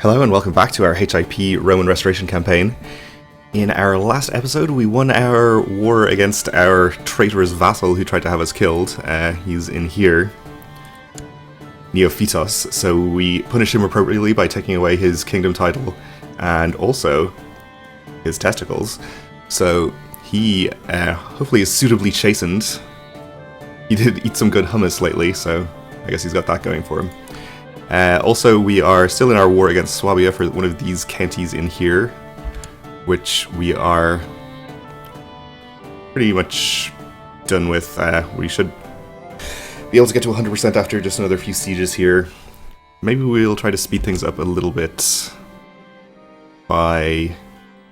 Hello and welcome back to our HIP Roman Restoration campaign. In our last episode we won our war against our traitorous vassal who tried to have us killed. He's in here, Neophytos, so we punished him appropriately by taking away his kingdom title and also his testicles. So he hopefully is suitably chastened. He did eat some good hummus lately, so I guess he's got that going for him. Also, we are still in our war against Swabia for one of these counties in here, which we are pretty much done with. We should be able to get to 100% after just another few sieges here. Maybe we'll try to speed things up a little bit by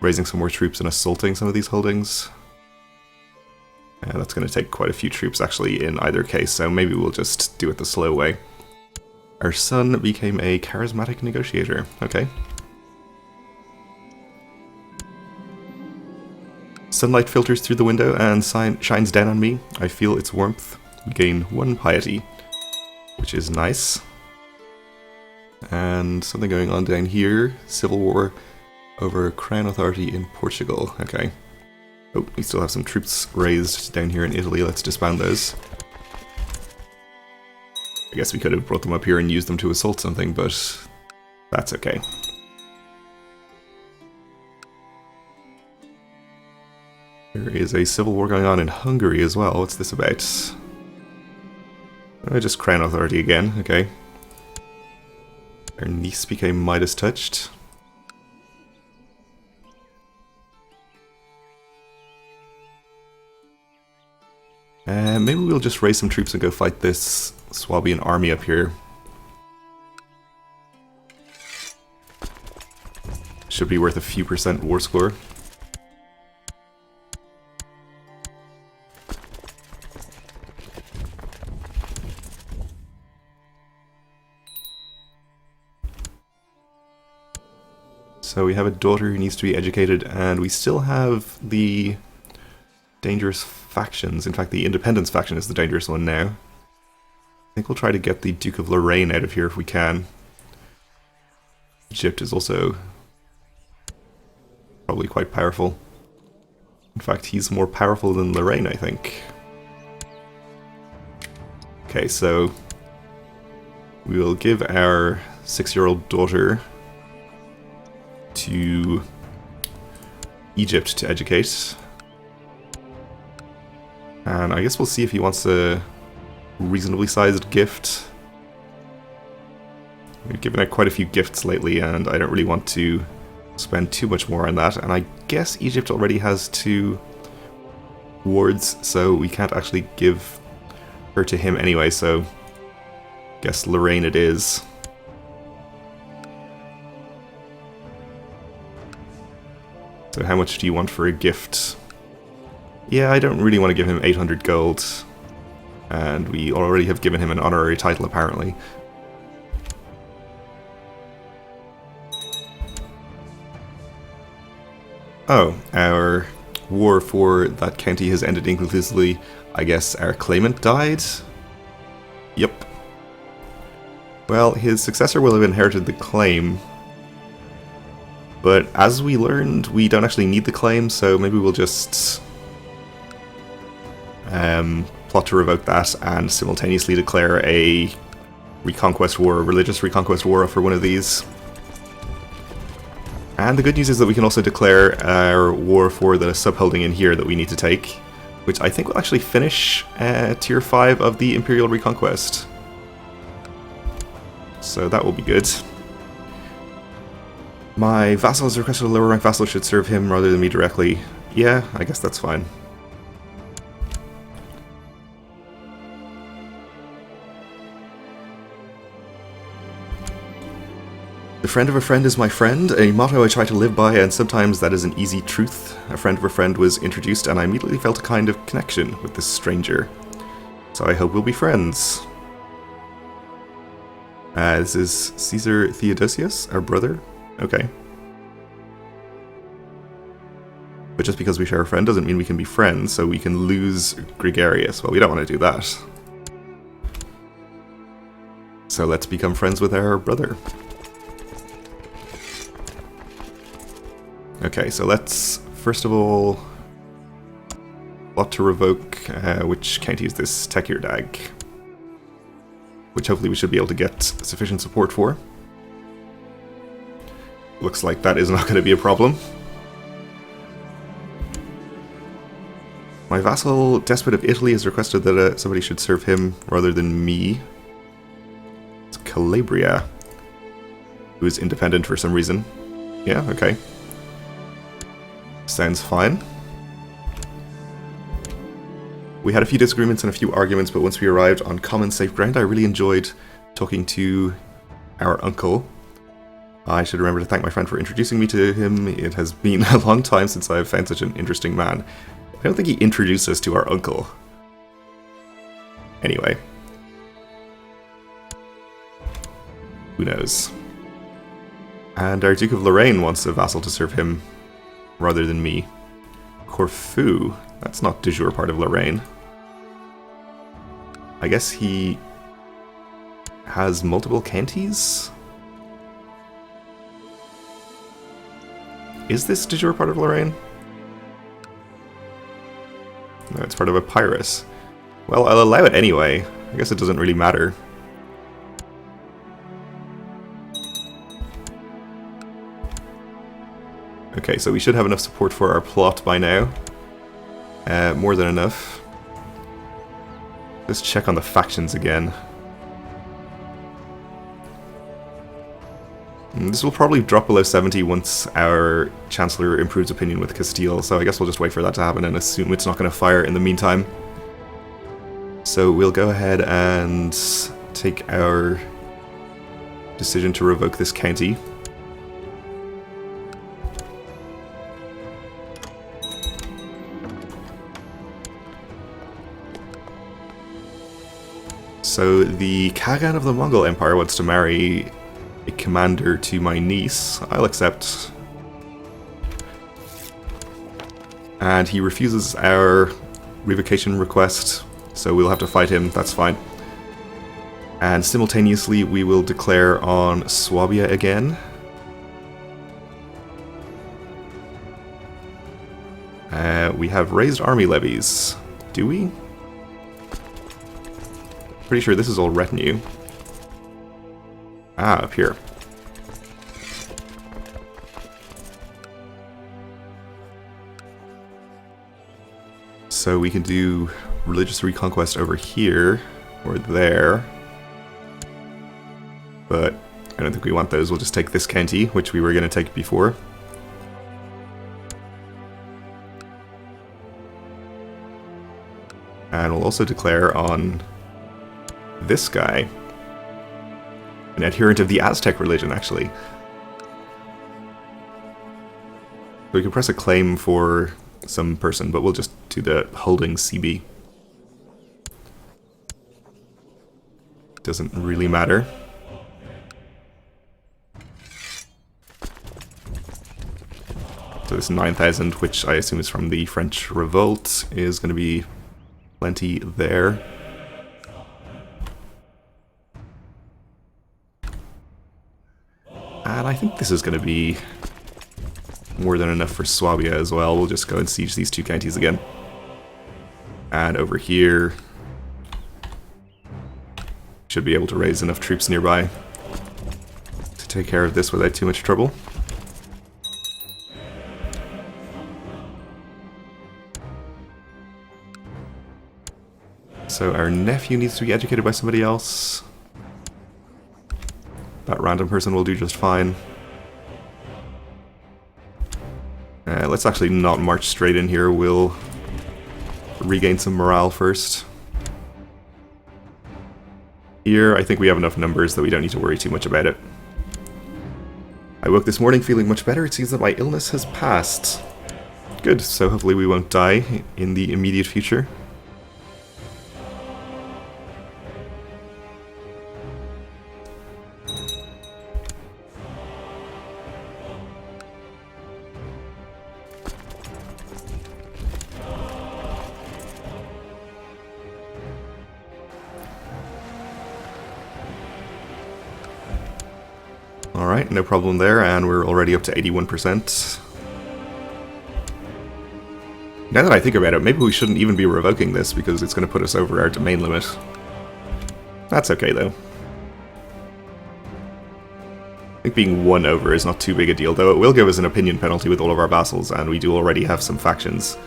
raising some more troops and assaulting some of these holdings. That's going to take quite a few troops actually in either case, so maybe we'll just do it the slow way. Our son became a charismatic negotiator. Okay. Sunlight filters through the window and shines down on me. I feel its warmth. We gain 1 piety, which is nice. And something going on down here. Civil war over crown authority in Portugal. Okay. Oh, we still have some troops raised down here in Italy. Let's disband those. I guess we could have brought them up here and used them to assault something, but that's okay. There is a civil war going on in Hungary as well. What's this about? Just crown authority again, okay. Our niece became Midas touched. Maybe we'll just raise some troops and go fight this Swabian army up here. Should be worth a few % war score. So we have a daughter who needs to be educated, and we still have the dangerous factions. In fact, the Independence faction is the dangerous one now. I think we'll try to get the Duke of Lorraine out of here if we can. Egypt is also probably quite powerful. In fact, he's more powerful than Lorraine, I think. Okay, so we will give our 6-year-old daughter to Egypt to educate. And I guess we'll see if he wants a reasonably sized gift. We've given out quite a few gifts lately, and I don't really want to spend too much more on that. And I guess Egypt already has 2 wards, so we can't actually give her to him anyway, so I guess Lorraine it is. So how much do you want for a gift? Yeah, I don't really want to give him 800 gold. And we already have given him an honorary title, apparently. Oh, our war for that county has ended inconclusively. I guess our claimant died? Yep. Well, his successor will have inherited the claim. But as we learned, we don't actually need the claim, so maybe we'll just plot to revoke that and simultaneously declare a reconquest war, a religious reconquest war for one of these. And the good news is that we can also declare our war for the subholding in here that we need to take, which I think will actually finish tier 5 of the Imperial reconquest. So that will be good. My vassal has requested a lower rank vassal should serve him rather than me directly. Yeah, I guess that's fine. The friend of a friend is my friend, a motto I try to live by, and sometimes that is an easy truth. A friend of a friend was introduced, and I immediately felt a kind of connection with this stranger. So I hope we'll be friends. This is Caesar Theodosius, our brother. Okay. But just because we share a friend doesn't mean we can be friends, so we can lose Gregarious. Well, we don't want to do that. So let's become friends with our brother. Okay, so let's first of all plot to revoke which county is this? Tekirdagh, which hopefully we should be able to get sufficient support for. Looks like that is not going to be a problem. My vassal, Despot of Italy, has requested that somebody should serve him rather than me. It's Calabria, who is independent for some reason. Yeah, okay. Sounds fine. We had a few disagreements and a few arguments, but once we arrived on common safe ground, I really enjoyed talking to our uncle. I should remember to thank my friend for introducing me to him. It has been a long time since I've found such an interesting man. I don't think he introduced us to our uncle. Anyway. Who knows? And our Duke of Lorraine wants a vassal to serve him rather than me. Corfu. That's not de jure part of Lorraine. I guess he has multiple counties? Is this de jure part of Lorraine? No, it's part of Epirus. Well, I'll allow it anyway. I guess it doesn't really matter. Okay, so we should have enough support for our plot by now. More than enough. Let's check on the factions again. This will probably drop below 70 once our Chancellor improves opinion with Castile, so I guess we'll just wait for that to happen and assume it's not going to fire in the meantime. So we'll go ahead and take our decision to revoke this county. So the Khagan of the Mongol Empire wants to marry a commander to my niece. I'll accept. And he refuses our revocation request, so we'll have to fight him, that's fine. And simultaneously we will declare on Swabia again. We have raised army levies. Do we? Pretty sure this is all retinue. Ah, up here. So we can do religious reconquest over here, or there. But I don't think we want those, we'll just take this county, which we were going to take before. And we'll also declare on this guy. An adherent of the Aztec religion, actually. So we can press a claim for some person, but we'll just do the holding CB. Doesn't really matter. So this 9,000, which I assume is from the French Revolt, is going to be plenty there. And I think this is going to be more than enough for Swabia as well. We'll just go and siege these two counties again. And over here, should be able to raise enough troops nearby to take care of this without too much trouble. So our nephew needs to be educated by somebody else. That random person will do just fine. Let's actually not march straight in here. We'll regain some morale first. Here, I think we have enough numbers that we don't need to worry too much about it. I woke this morning feeling much better. It seems that my illness has passed. Good, so hopefully we won't die in the immediate future. Alright, no problem there, and we're already up to 81%. Now that I think about it, maybe we shouldn't even be revoking this because it's going to put us over our domain limit. That's okay though. I think being 1 over is not too big a deal, though it will give us an opinion penalty with all of our vassals, and we do already have some factions.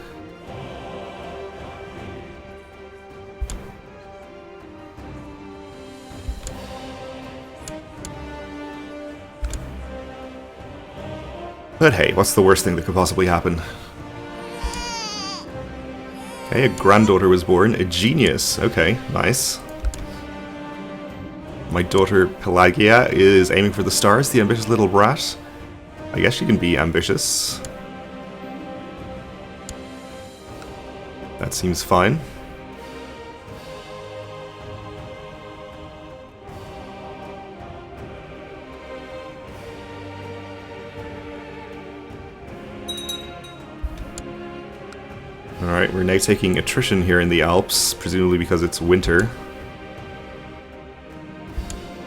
But hey, what's the worst thing that could possibly happen? Okay, a granddaughter was born. A genius. Okay, nice. My daughter Pelagia is aiming for the stars, the ambitious little brat. I guess she can be ambitious. That seems fine. Alright, we're now taking attrition here in the Alps, presumably because it's winter.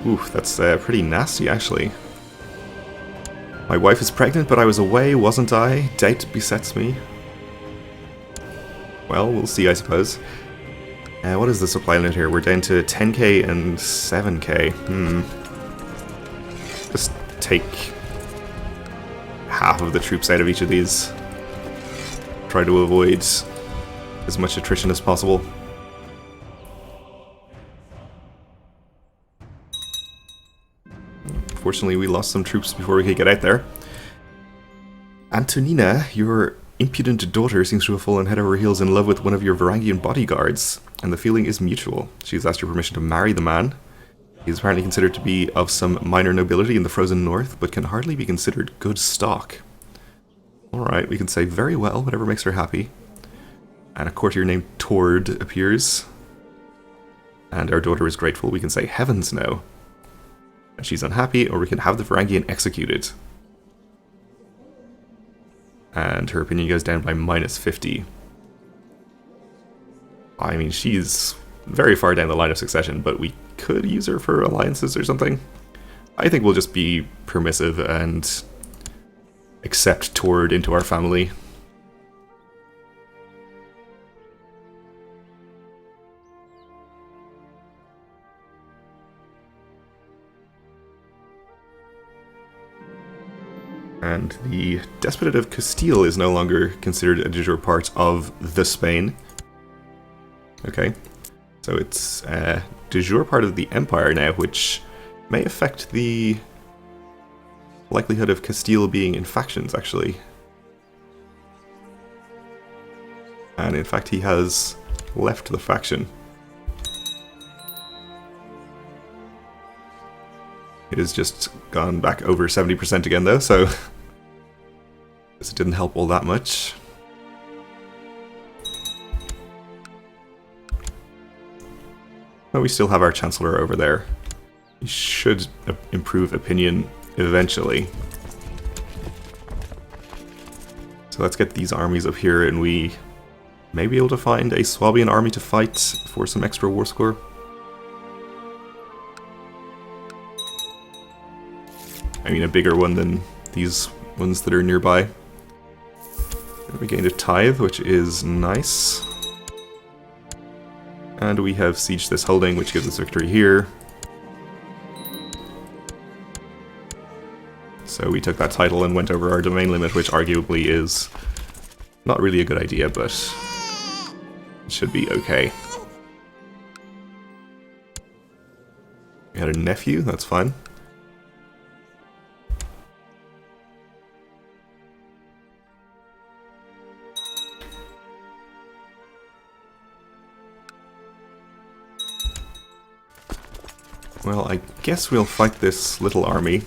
Oof, that's pretty nasty, actually. My wife is pregnant, but I was away, wasn't I? Doubt besets me. Well, we'll see, I suppose. What is the supply limit here? We're down to 10k and 7k. Just take half of the troops out of each of these. Try to avoid as much attrition as possible. Fortunately, we lost some troops before we could get out there. Antonina, your impudent daughter, seems to have fallen head over heels in love with one of your Varangian bodyguards, and the feeling is mutual. She's asked your permission to marry the man. He is apparently considered to be of some minor nobility in the frozen north, but can hardly be considered good stock. Alright, we can say very well, whatever makes her happy. And a courtier named Tord appears. And our daughter is grateful. We can say heavens no. And she's unhappy, or we can have the Varangian executed. And her opinion goes down by -50. I mean, she's very far down the line of succession, but we could use her for alliances or something. I think we'll just be permissive and accept Tord into our family. And the Despotate of Castile is no longer considered a de jure part of the Spain. Okay, so it's a de jure part of the Empire now, which may affect the likelihood of Castile being in factions, actually. And in fact, he has left the faction. It has just gone back over 70% again, though, so it didn't help all that much. But we still have our Chancellor over there. He should improve opinion eventually. So let's get these armies up here, and we may be able to find a Swabian army to fight for some extra war score. I mean, a bigger one than these ones that are nearby. And we gained a tithe, which is nice. And we have sieged this holding, which gives us victory here. So we took that title and went over our domain limit, which arguably is not really a good idea, but it should be okay. We had a nephew, that's fine. Well, I guess we'll fight this little army.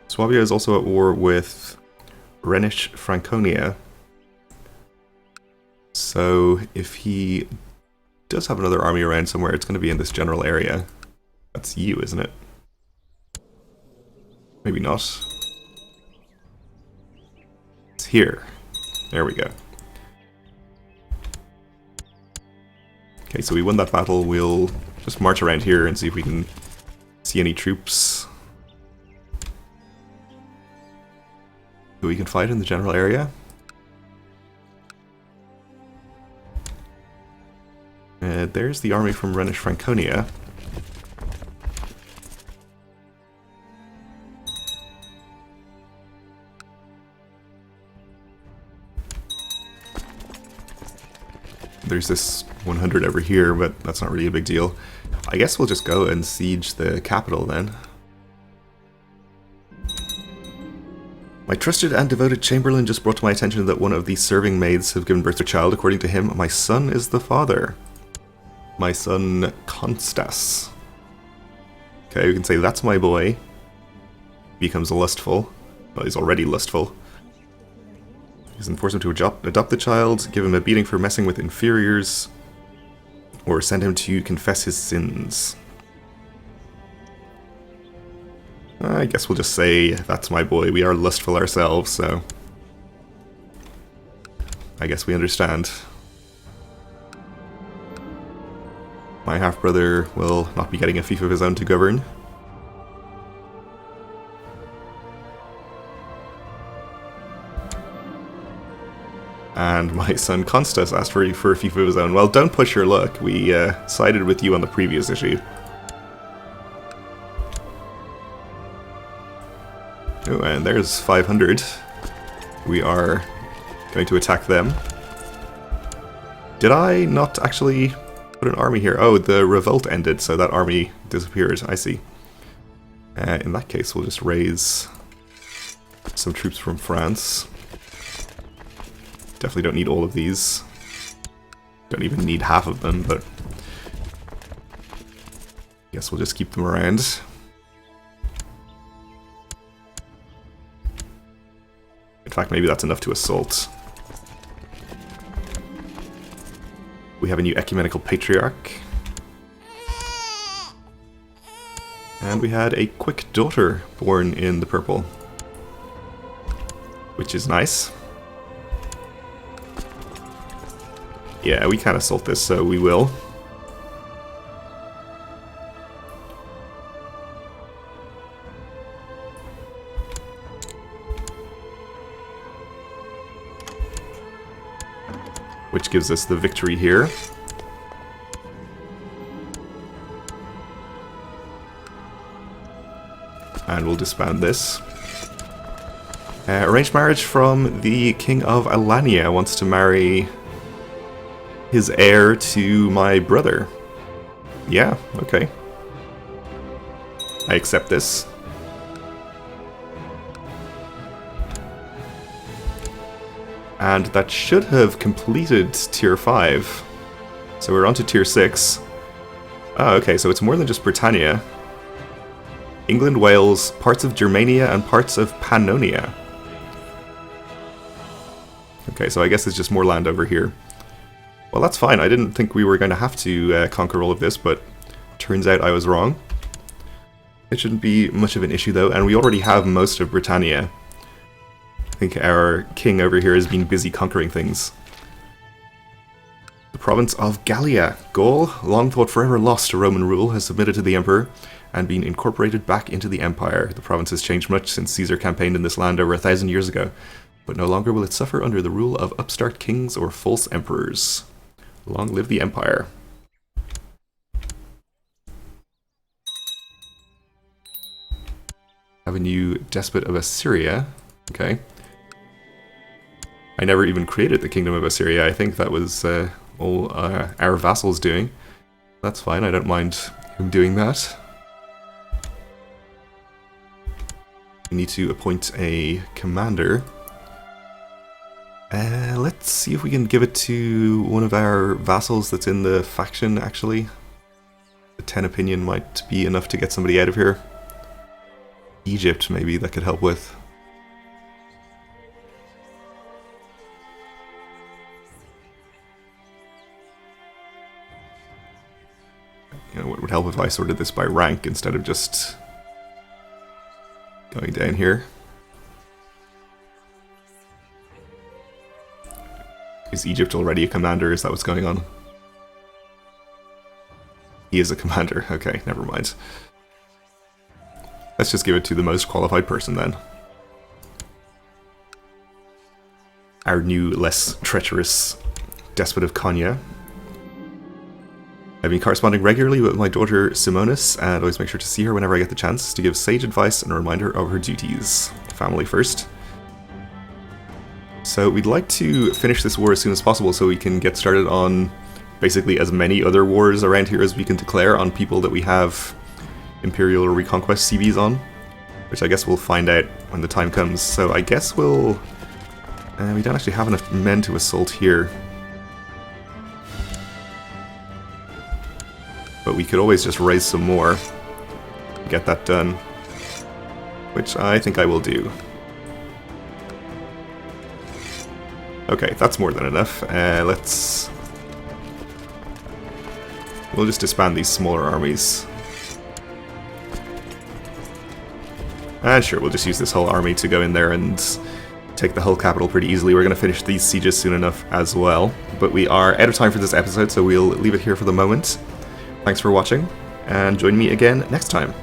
Swabia is also at war with Rhenish Franconia. So if he does have another army around somewhere, it's going to be in this general area. That's you, isn't it? Maybe not. It's here. There we go. Okay, so we won that battle. We'll just march around here and see if we can see any troops. who we can fight in the general area. There's the army from Rhenish Franconia. There's this 100 over here, but that's not really a big deal. I guess we'll just go and siege the capital then. My trusted and devoted chamberlain just brought to my attention that one of the serving maids have given birth to a child. According to him, my son is the father. My son, Constas. Okay, we can say that's my boy. Becomes lustful. Well, he's already lustful. You can force him to adopt the child, give him a beating for messing with inferiors, or send him to confess his sins. I guess we'll just say, that's my boy. We are lustful ourselves, so I guess we understand. My half-brother will not be getting a fief of his own to govern. And my son Constas asked for a fief of his own. Well, don't push your luck. We sided with you on the previous issue. Oh, and there's 500. We are going to attack them. Did I not actually put an army here? Oh, the revolt ended, so that army disappeared. I see. In that case, we'll just raise some troops from France. Definitely don't need all of these. Don't even need half of them, but guess we'll just keep them around. In fact, maybe that's enough to assault. We have a new ecumenical patriarch. And we had a quick daughter born in the purple, which is nice. Yeah, we can't assault this, so we will. Which gives us the victory here. And we'll disband this. Arranged marriage from the King of Alania wants to marry his heir to my brother. Yeah, okay. I accept this. And that should have completed tier 5. So we're on to tier 6. Oh, okay, so it's more than just Britannia. England, Wales, parts of Germania, and parts of Pannonia. Okay, so I guess it's just more land over here. Well, that's fine. I didn't think we were going to have to conquer all of this, but turns out I was wrong. It shouldn't be much of an issue, though, and we already have most of Britannia. I think our king over here has been busy conquering things. The province of Gallia, Gaul, long thought forever lost to Roman rule, has submitted to the emperor and been incorporated back into the empire. The province has changed much since Caesar campaigned in this land over 1,000 years ago, but no longer will it suffer under the rule of upstart kings or false emperors. Long live the empire. Have a new despot of Assyria. Okay. I never even created the kingdom of Assyria. I think that was all our vassals doing. That's fine. I don't mind him doing that. We need to appoint a commander. Let's see if we can give it to one of our vassals that's in the faction, actually. The 10 opinion might be enough to get somebody out of here. Egypt, maybe, that could help with. You know, what would help if I sorted this by rank instead of just going down here. Is Egypt already a commander? Is that what's going on? He is a commander. Okay, never mind. Let's just give it to the most qualified person then. our new, less treacherous despot of Konya. I've been corresponding regularly with my daughter Simonis, and always make sure to see her whenever I get the chance to give sage advice and a reminder of her duties. Family first. So we'd like to finish this war as soon as possible so we can get started on basically as many other wars around here as we can declare on people that we have Imperial or Reconquest CVs on, which I guess we'll find out when the time comes. So I guess we'll... we don't actually have enough men to assault here. But we could always just raise some more to get that done, which I think I will do. Okay, that's more than enough. We'll just disband these smaller armies. And sure, we'll just use this whole army to go in there and take the whole capital pretty easily. We're going to finish these sieges soon enough as well. But we are out of time for this episode, so we'll leave it here for the moment. Thanks for watching, and join me again next time.